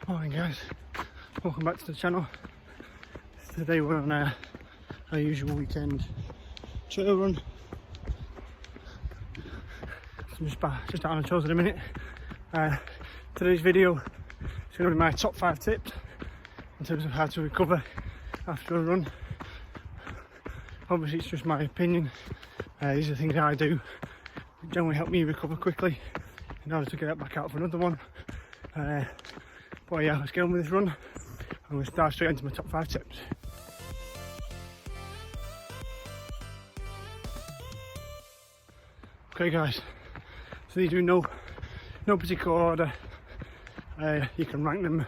Morning guys, welcome back to the channel. Today we're on our usual weekend trail run. I'm just out on the trails in a minute. Today's video is going to be my top 5 tips in terms of how to recover after a run. Obviously it's just my opinion. These are the things I do that generally help me recover quickly in order to get back out for another one. But yeah, let's get on with this run. I'm going to dive straight into my top 5 tips. Okay guys, so these are no particular order. You can rank them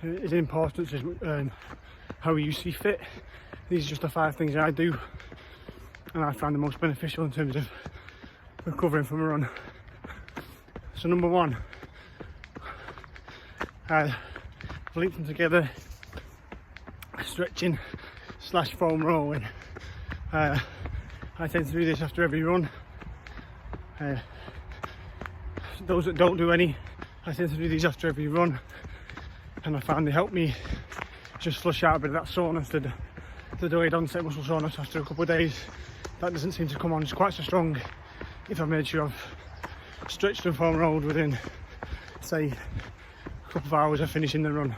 as importance as how you see fit. These are just the 5 things I do and I find the most beneficial in terms of recovering from a run. So number 1, linked them together, stretching / foam rolling. I tend to do this after every run. Those that don't do any, I tend to do these after every run, and I find they help me just flush out a bit of that soreness, the delayed onset muscle soreness after a couple of days. That doesn't seem to come on quite so strong if I've made sure I've stretched and foam rolled within, say, a couple of hours of finishing the run.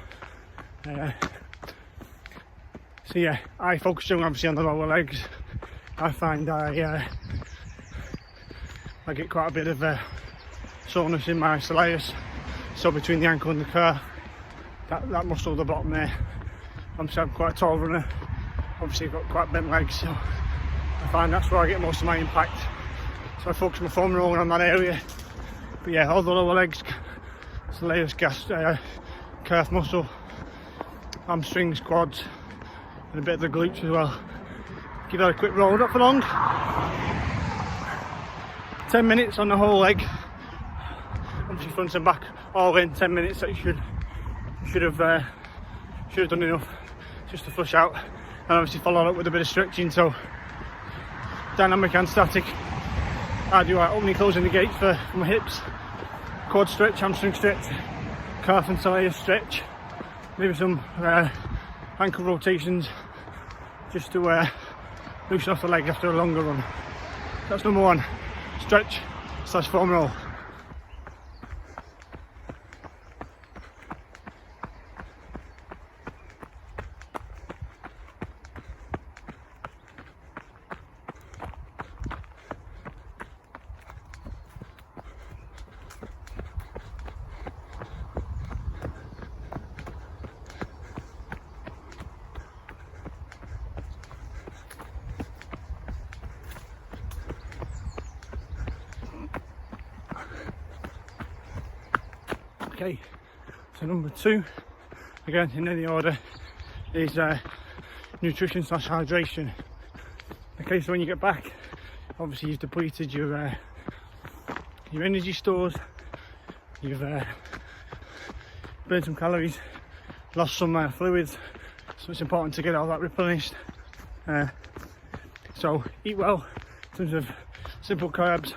So yeah, I focus obviously on the lower legs. I find I get quite a bit of soreness in my soleus, so between the ankle and the calf, that muscle at the bottom there. I'm quite a tall runner, obviously I've got quite bent legs, so I find that's where I get most of my impact. So I focus my foam rolling on that area. But yeah, all the lower legs, soleus, calf muscle, hamstrings, quads, and a bit of the glutes as well. Give that a quick roll, not for long. 10 minutes on the whole leg, obviously front and back all in 10 minutes. That you should have done enough just to flush out, and obviously follow up with a bit of stretching, so dynamic and static. I do opening, closing the gates for my hips, quad stretch, hamstring stretch, calf and soleus stretch, maybe some ankle rotations just to loosen off the leg after a longer run. That's number 1. Stretch / foam roll. Okay, so number 2, again in any order, is nutrition / hydration. Okay, so when you get back, obviously you've depleted your energy stores, you've burned some calories, lost some fluids, so it's important to get all that replenished. So eat well in terms of simple carbs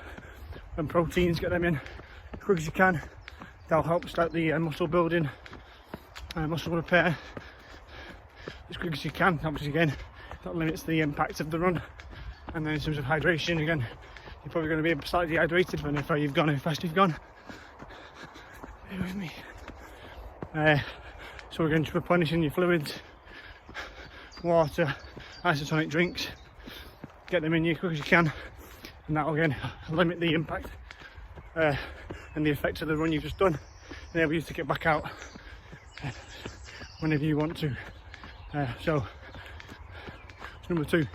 and proteins, get them in as quick as you can. That'll help start the muscle building, muscle repair as quick as you can. Obviously again, that limits the impact of the run. And then in terms of hydration, again, you're probably going to be slightly dehydrated when how you've gone, how fast you've gone. Bear with me. So again, just replenishing your fluids, water, isotonic drinks, get them in you as quick as you can, and that'll again limit the impact and the effects of the run you've just done, enable you to get back out whenever you want to. So number 2,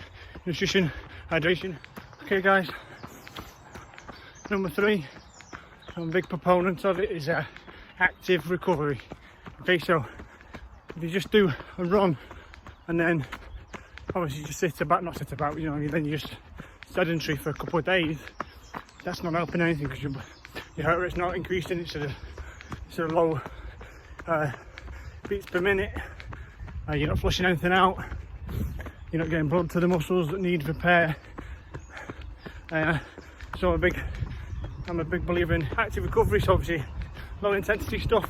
nutrition, hydration. Okay guys, number 3, I'm a big proponent of it, is active recovery. Okay, so if you just do a run and then obviously just not sit about, you know, then you're just sedentary for a couple of days, that's not helping anything, because your heart rate's not increasing. It's at a low beats per minute. You're not flushing anything out, you're not getting blood to the muscles that need repair. So I'm a big believer in active recovery, so obviously low intensity stuff,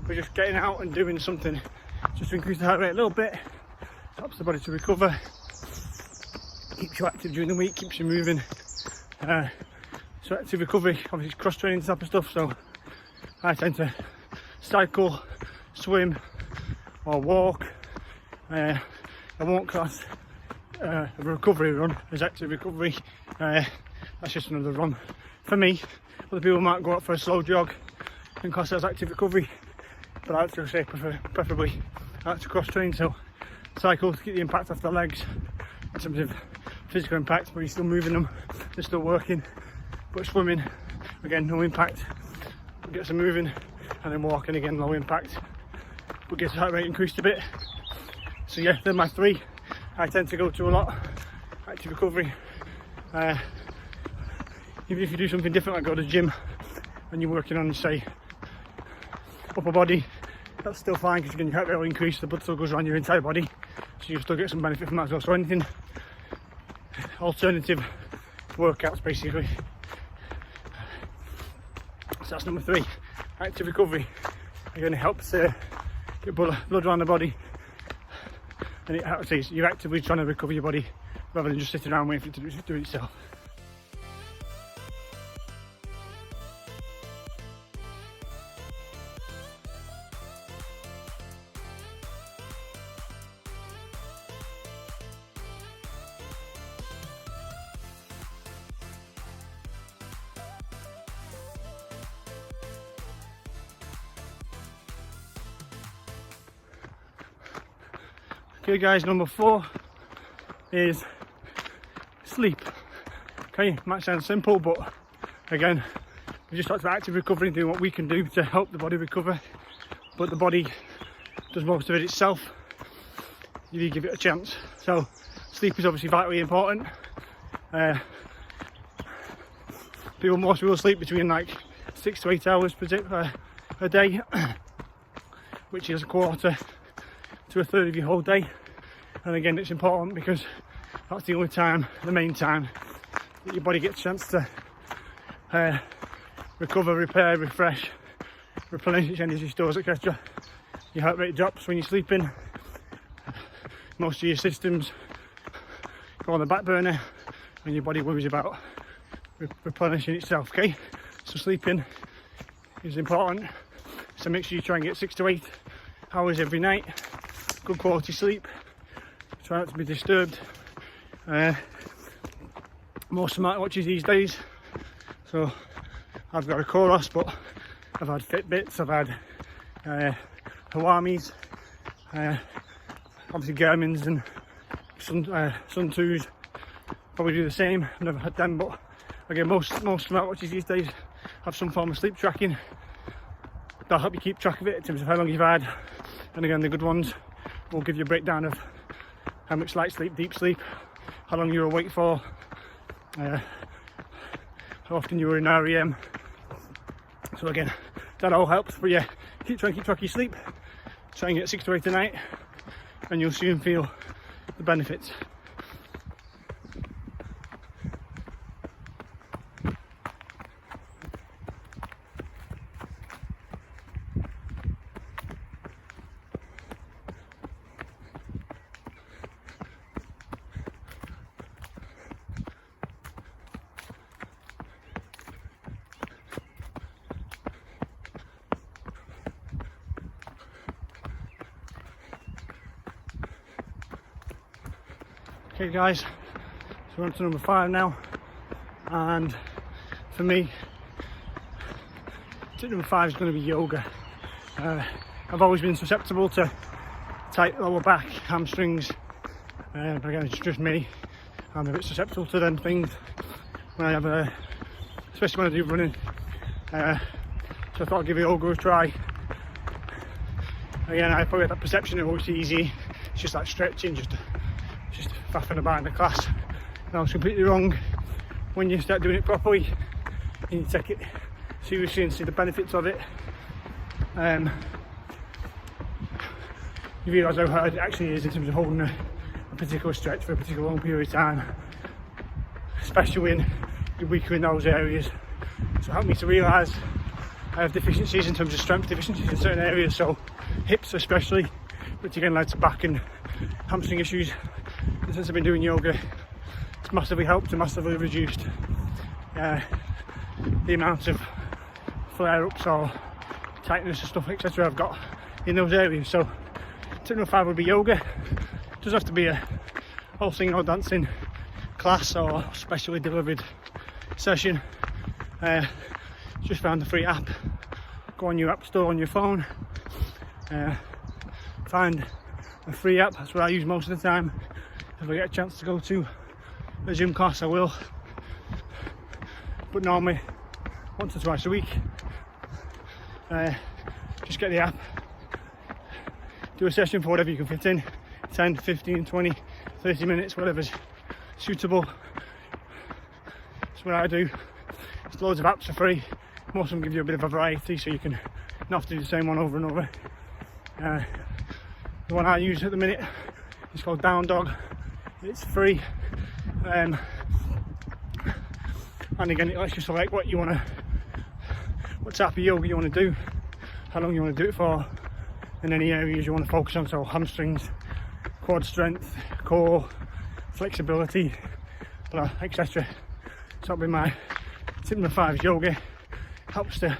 but just getting out and doing something just to increase the heart rate a little bit, helps the body to recover, keeps you active during the week, keeps you moving. So active recovery, obviously cross training type of stuff, so I tend to cycle, swim or walk. I won't class a recovery run as active recovery. That's just another run for me. Other people might go out for a slow jog and class it as active recovery, but I like to say preferably I like to cross train, so cycle to keep the impact off the legs in terms of physical impact, but you're still moving them, they're still working. But swimming, again, no impact, but gets them moving, and then walking, again, low impact, but gets the heart rate increased a bit. So yeah, they're my three I tend to go to a lot. Active recovery. Even if you do something different, like go to the gym and you're working on, say, upper body, that's still fine because again your heart rate will increase, the blood still goes around your entire body, so you still get some benefit from that as well. So anything, alternative workouts basically. So that's number three, active recovery. Again, it helps get blood around the body, and it helps, you're actively trying to recover your body rather than just sitting around waiting for it to do it itself. Okay guys, number 4 is sleep. Okay, might sound simple, but again, we just talked about active recovery, doing what we can do to help the body recover, but the body does most of it itself. You need to give it a chance. So sleep is obviously vitally important. Most people sleep between like 6 to 8 hours per day, which is a quarter to a third of your whole day. And again, it's important because that's the only time, the main time, that your body gets a chance to recover, repair, refresh, replenish its energy stores, etc. Your heart rate drops when you're sleeping. Most of your systems go on the back burner and your body worries about replenishing itself. Okay, so sleeping is important, so make sure you try and get 6 to 8 hours every night. Good quality sleep, try not to be disturbed. More smartwatches these days, so I've got a Coros, but I've had Fitbits, I've had Hawamis, obviously Garmin's and Sun 2s probably do the same. I've never had them, but again, most smartwatches these days have some form of sleep tracking. They'll help you keep track of it in terms of how long you've had, and again, the good ones will give you a breakdown of how much light sleep, deep sleep, how long you were awake for, how often you were in REM. So again, that all helps. But yeah, keep track of your sleep, try and get 6 to 8 a night, and you'll soon feel the benefits. Okay guys, so we're on to number 5 now, and for me, tip number 5 is going to be yoga. I've always been susceptible to tight lower back, hamstrings, but again, it's just me. I'm a bit susceptible to them things when I have especially when I do running. So I thought I'd give yoga a try. Again, I probably had that perception of it's easy, it's just like stretching, just faffing about in the class. No, it's completely wrong. When you start doing it properly, you take it seriously and see the benefits of it. You realise how hard it actually is in terms of holding a particular stretch for a particular long period of time, especially when you're weaker in those areas. So it helped me to realise I have deficiencies in terms of strength deficiencies in certain areas, so hips especially, which again led to back and hamstring issues. And since I've been doing yoga, it's massively helped and massively reduced the amount of flare-ups or tightness and stuff, etc. I've got in those areas. So tip number 5 would be yoga. It doesn't have to be a whole singing or dancing class or specially delivered session. Just found the free app. Go on your app store on your phone, find a free app. That's what I use most of the time. If I get a chance to go to a gym class, I will, but normally once or twice a week. Just get the app, do a session for whatever you can fit in, 10, 15, 20, 30 minutes, whatever's suitable. That's what I do. There's loads of apps for free. Most of them give you a bit of a variety, so you can not have to do the same one over and over. The one I use at the minute is called Down Dog. It's free, and again, it lets you select what type of yoga you want to do, how long you want to do it for, and any areas you want to focus on. So hamstrings, quad strength, core, flexibility, etc. So that'll be my tip number 5 is yoga. Helps to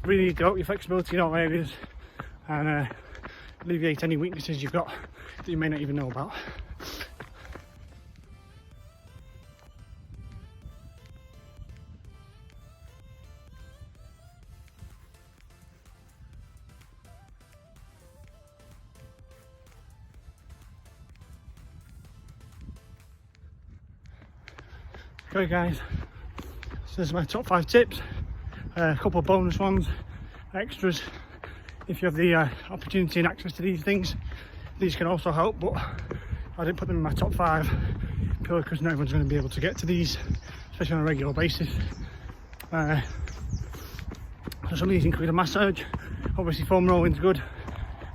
really develop your flexibility in all areas and alleviate any weaknesses you've got that you may not even know about. Okay guys, so this is my top 5 tips. A couple of bonus ones, extras. If you have the opportunity and access to these things, these can also help, but I didn't put them in my top 5 purely because not everyone's going to be able to get to these, especially on a regular basis. So some of these include a massage. Obviously foam rolling's good.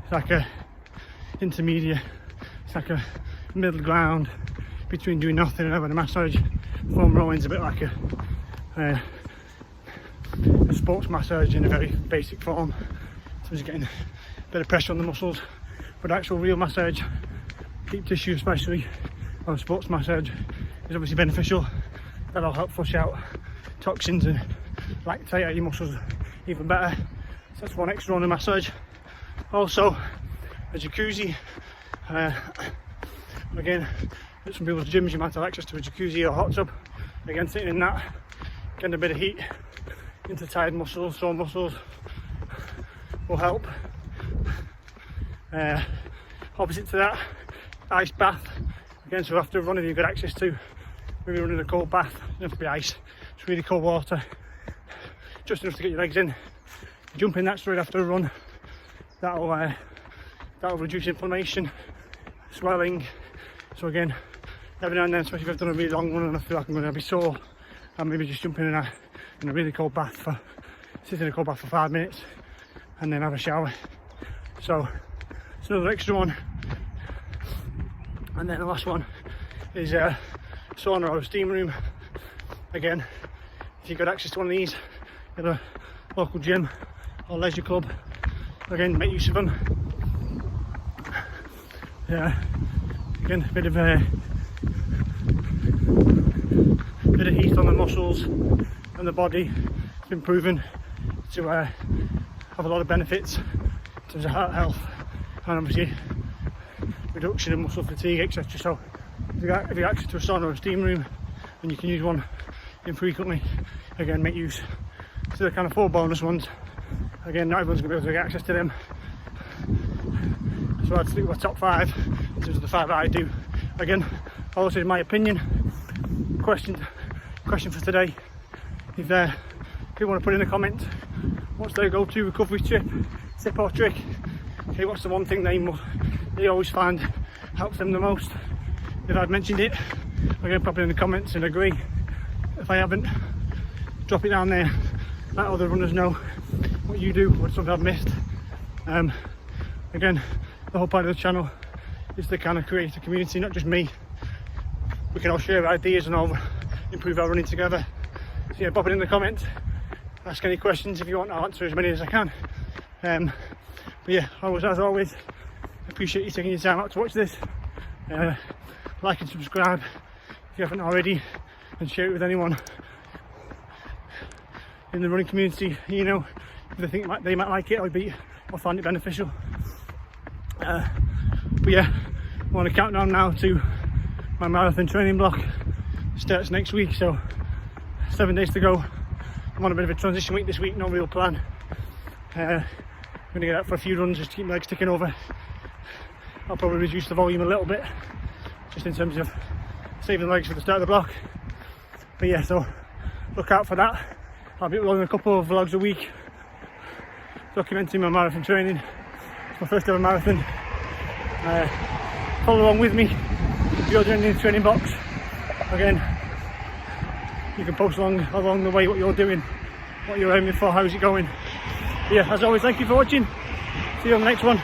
It's like a intermediate, it's like a middle ground between doing nothing and having a massage. Foam rolling's a bit like a sports massage in a very basic form, so just getting a bit of pressure on the muscles. But actual real massage, deep tissue especially, or sports massage, is obviously beneficial. That'll help flush out toxins and lactate out your muscles even better. So that's one extra on the massage. Also a jacuzzi. Again, at some people's gyms you might have access to a jacuzzi or hot tub. Again, sitting in that, getting a bit of heat into tired muscles, sore muscles, will help. Opposite to that, ice bath. Again, so after a run, if you've got access to, maybe running a cold bath, it doesn't have to be ice, it's really cold water, just enough to get your legs in. Jump in that straight after a run. That'll reduce inflammation, swelling. So again, every now and then, especially if I've done a really long run and I feel like I'm going to be sore, I'll maybe just jump in a really cold bath sit in a cold bath for 5 minutes and then have a shower. So it's another extra one. And then the last one is a sauna or a steam room. Again, if you've got access to one of these at a local gym or leisure club, again, make use of them. Again, a bit of heat on the muscles and the body. It's been proven to have a lot of benefits in terms of heart health and obviously reduction in muscle fatigue, etc. So if you have access to a sauna or a steam room and you can use one infrequently, again, make use. So the kind of 4 bonus ones. Again, not everyone's going to be able to get access to them, so I'd stick with my top 5 in terms of the 5 that I do. Again, also in my opinion, question for today, if you want to put in a comment, what's their go-to recovery tip or trick? Okay, what's the one thing they always find helps them the most? If I've mentioned it, again, pop it in the comments and agree. If I haven't, drop it down there, let other runners know what you do, what's something I've missed. Again, the whole point of the channel is to kind of create a community, not just me. We can all share ideas and all improve our running together. So yeah, pop it in the comments ask any questions if you want. I'll answer as many as I can. But yeah, as always, appreciate you taking your time out to watch this. Like and subscribe if you haven't already, and share it with anyone in the running community, you know, if they think they might like it or find it beneficial. But yeah, I'm on a countdown now to my marathon training block. Starts next week, so 7 days to go. I'm on a bit of a transition week this week, no real plan. I'm going to get out for a few runs just to keep my legs ticking over. I'll probably reduce the volume a little bit, just in terms of saving legs for the start of the block. But yeah, so look out for that. I'll be uploading a couple of vlogs a week documenting my marathon training. It's my first ever marathon. Follow along with me if you're doing the training box. Again, you can post along the way what you're doing, what you're aiming for, how's it going. But yeah, as always, thank you for watching. See you on the next one.